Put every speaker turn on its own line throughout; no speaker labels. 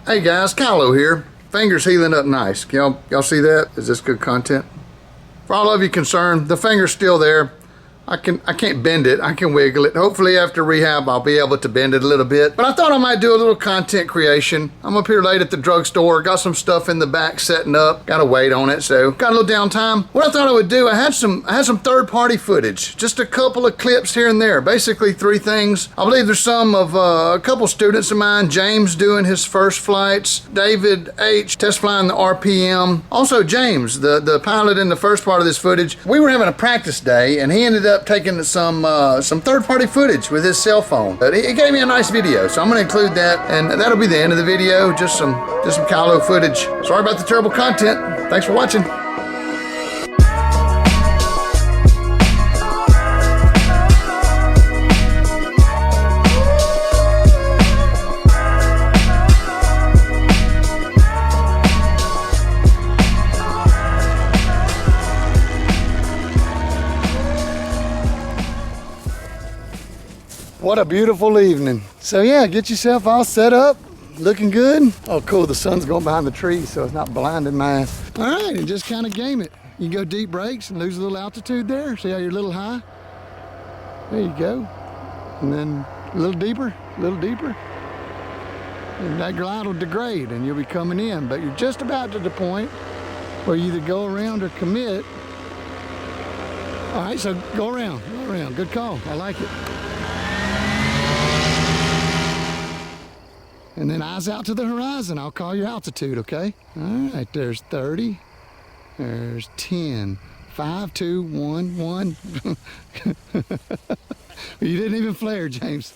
Hey guys, Kylo here. Finger's healing up nice. Y'all see that? Is this good content? For all of you concerned, the finger's still there. I can't bend it. I can wiggle it. Hopefully after rehab, I'll be able to bend it a little bit. But I thought I might do a little content creation. I'm up here late at the drugstore. Got some stuff in the back setting up. Got to wait on it, so got a little downtime. What I thought I would do, I had some third-party footage. Just a couple of clips here and there. Basically 3 things. I believe there's some of a couple students of mine. James doing his first flights. David H. test flying the RPM. Also James, the pilot in the first part of this footage. We were having a practice day, and he ended up taking some third-party footage with his cell phone. But he gave me a nice video, so I'm going to include that, and that'll be the end of the video. Just some Kylo footage. Sorry about the terrible content. Thanks for watching. What a beautiful evening. So yeah, get yourself all set up, looking good. Oh cool, the sun's going behind the trees so it's not blinding my ass. All right, and just kind of game it. You can go deep brakes and lose a little altitude there. See how you're a little high? There you go. And then a little deeper. And that glide will degrade and you'll be coming in, but you're just about to the point where you either go around or commit. All right, so go around. Good call, I like it. And then eyes out to the horizon. I'll call your altitude, okay? All right, there's 30. There's 10. 5, 2, 1, 1. You didn't even flare, James.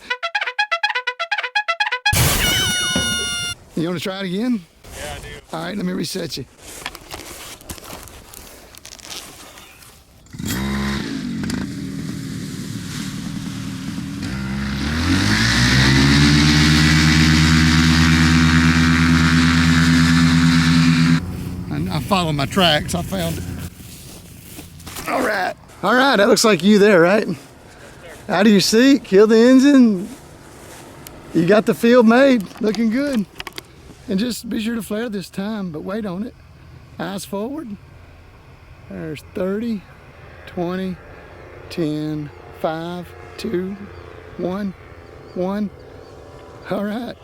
You want to try it again?
Yeah, I do.
All right, let me reset you. Follow my tracks, I found it. All right, that looks like you there, right? Out of your seat, kill the engine. You got the field made, looking good. And just be sure to flare this time, but wait on it. Eyes forward. There's 30, 20, 10, 5, 2, 1, 1. All right.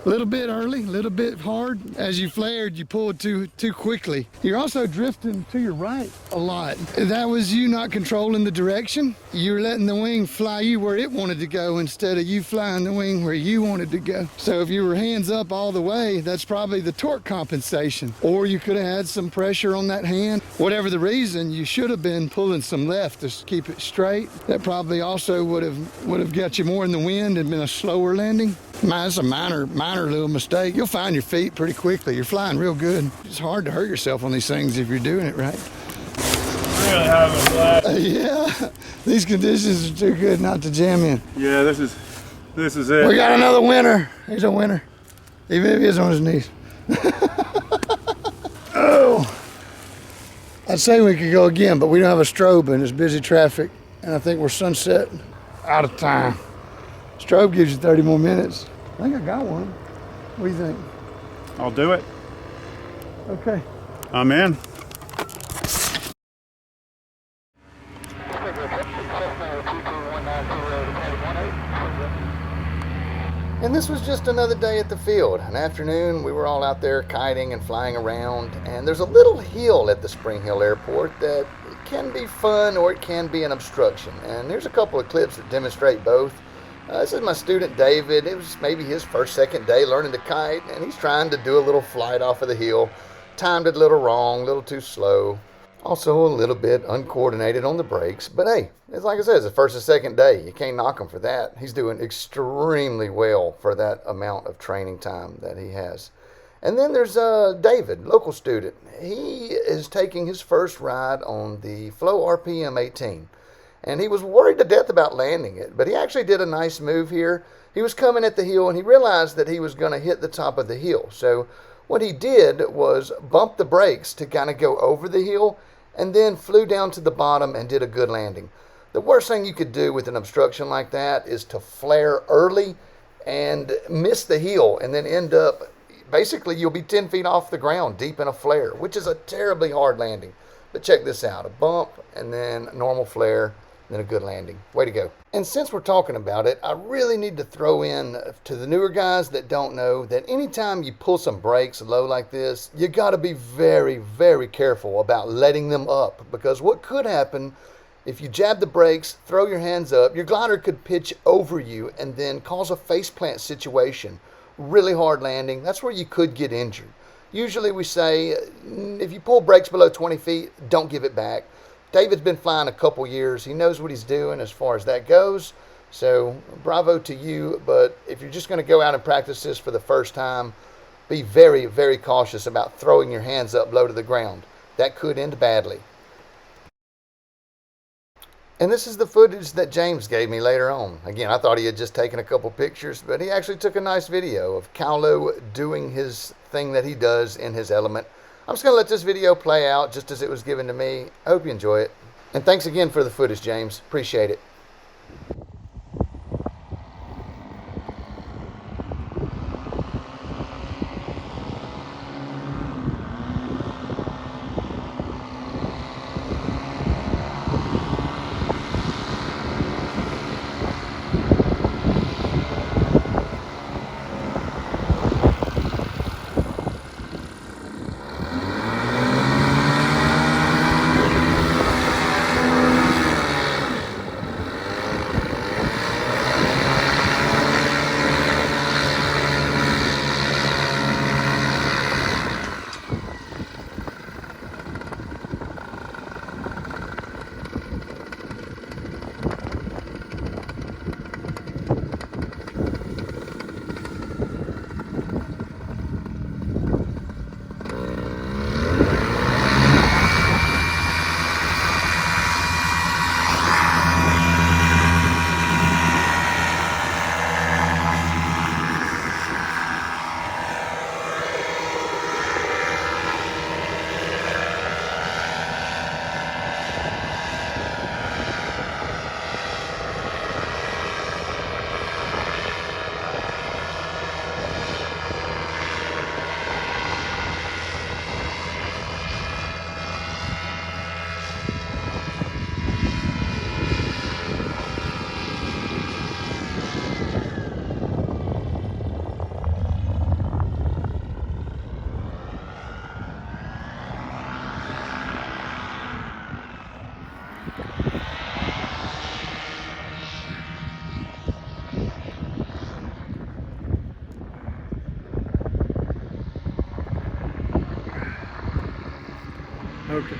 A little bit early, a little bit hard. As you flared, you pulled too quickly. You're also drifting to your right a lot. That was you not controlling the direction. You were letting the wing fly you where it wanted to go instead of you flying the wing where you wanted to go. So if you were hands up all the way, that's probably the torque compensation. Or you could have had some pressure on that hand. Whatever the reason, you should have been pulling some left to keep it straight. That probably also would have got you more in the wind and been a slower landing. That's a minor little mistake. You'll find your feet pretty quickly. You're flying real good. It's hard to hurt yourself on these things if you're doing it right.
Really having a blast.
Yeah, these conditions are too good not to jam in.
Yeah, this is it.
We got another winner. He's a winner, even if he is on his knees. Oh, I'd say we could go again, but we don't have a strobe and it's busy traffic, and I think we're sunset out of time. Strobe gives you 30 more minutes. I think I got one. What do you think?
I'll do it.
Okay.
I'm in.
And this was just another day at the field. An afternoon, we were all out there kiting and flying around, and there's a little hill at the Spring Hill Airport that can be fun or it can be an obstruction. And there's a couple of clips that demonstrate both. This is my student David. It was maybe his second day learning to kite, and he's trying to do a little flight off of the hill. Timed it a little wrong, a little too slow. Also a little bit uncoordinated on the brakes. But hey, it's like I said, it's the first and second day. You can't knock him for that. He's doing extremely well for that amount of training time that he has. And then there's David, local student. He is taking his first ride on the Flow RPM 18. And he was worried to death about landing it, but he actually did a nice move here. He was coming at the hill, and he realized that he was going to hit the top of the hill. So what he did was bump the brakes to kind of go over the hill, and then flew down to the bottom and did a good landing. The worst thing you could do with an obstruction like that is to flare early and miss the hill and then end up, basically you'll be 10 feet off the ground deep in a flare, which is a terribly hard landing. But check this out, a bump and then a normal flare, then a good landing. Way to go. And since we're talking about it, I really need to throw in to the newer guys that don't know that anytime you pull some brakes low like this, you got to be very, very careful about letting them up, because what could happen if you jab the brakes, throw your hands up, your glider could pitch over you and then cause a faceplant situation. Really hard landing. That's where you could get injured. Usually we say, if you pull brakes below 20 feet, don't give it back. David's been flying a couple years. He knows what he's doing as far as that goes. So bravo to you. But if you're just going to go out and practice this for the first time, be very, very cautious about throwing your hands up low to the ground. That could end badly. And this is the footage that James gave me later on. Again, I thought he had just taken a couple pictures, but he actually took a nice video of Kaulo doing his thing that he does in his element. I'm just going to let this video play out just as it was given to me. I hope you enjoy it. And thanks again for the footage, James. Appreciate it.
Okay.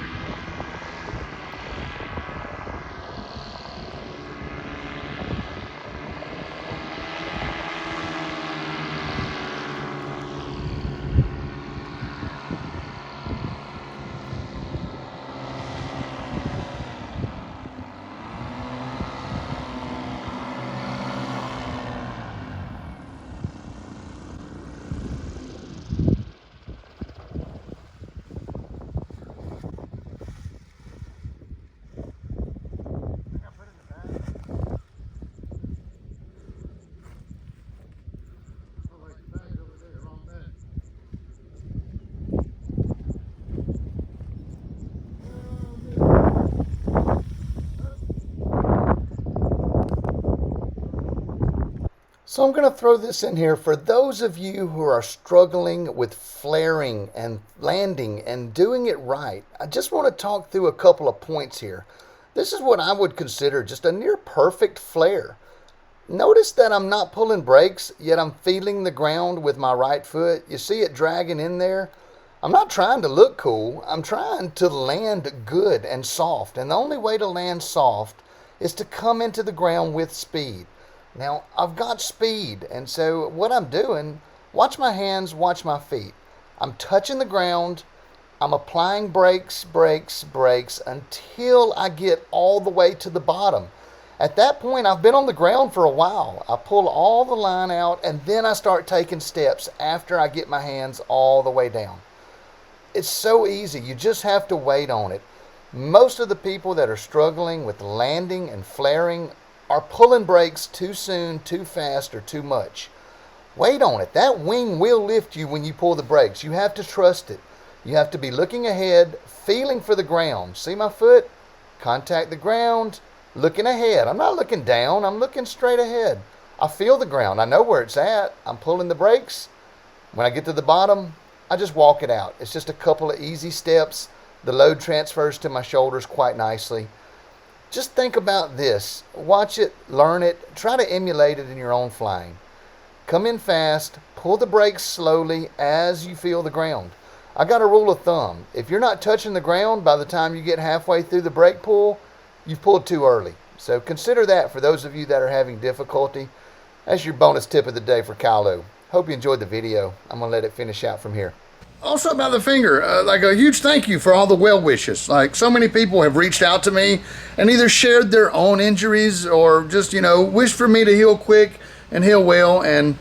So I'm going to throw this in here for those of you who are struggling with flaring and landing and doing it right. I just want to talk through a couple of points here. This is what I would consider just a near perfect flare. Notice that I'm not pulling brakes, yet I'm feeling the ground with my right foot. You see it dragging in there? I'm not trying to look cool. I'm trying to land good and soft. And the only way to land soft is to come into the ground with speed. Now, I've got speed, and so what I'm doing, watch my hands, watch my feet. I'm touching the ground. I'm applying brakes, brakes, brakes until I get all the way to the bottom. At that point, I've been on the ground for a while. I pull all the line out, and then I start taking steps after I get my hands all the way down. It's so easy. You just have to wait on it. Most of the people that are struggling with landing and flaring are pulling brakes too soon, too fast, or too much. Wait on it. That wing will lift you when you pull the brakes. You have to trust it. You have to be looking ahead, feeling for the ground. See my foot? Contact the ground, looking ahead. I'm not looking down. I'm looking straight ahead. I feel the ground. I know where it's at. I'm pulling the brakes. When I get to the bottom, I just walk it out. It's just a couple of easy steps. The load transfers to my shoulders quite nicely. Just think about this. Watch it, learn it, try to emulate it in your own flying. Come in fast, pull the brakes slowly as you feel the ground. I got a rule of thumb. If you're not touching the ground by the time you get halfway through the brake pull, you've pulled too early. So consider that for those of you that are having difficulty. That's your bonus tip of the day for Kylo. Hope you enjoyed the video. I'm going to let it finish out from here. Also about the finger, like a huge thank you for all the well wishes. Like so many people have reached out to me and either shared their own injuries or just, wished for me to heal quick and heal well. And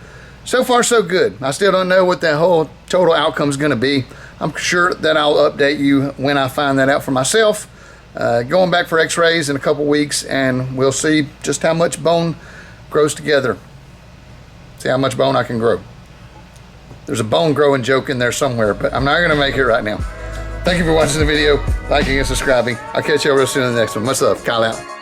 so far so good. I still don't know what that whole total outcome is going to be. I'm sure that I'll update you when I find that out for myself. Going back for x-rays in a couple weeks and we'll see just how much bone grows together. See how much bone I can grow. There's a bone growing joke in there somewhere, but I'm not going to make it right now. Thank you for watching the video, liking and subscribing. I'll catch you real soon in the next one. Much love. Kyle out.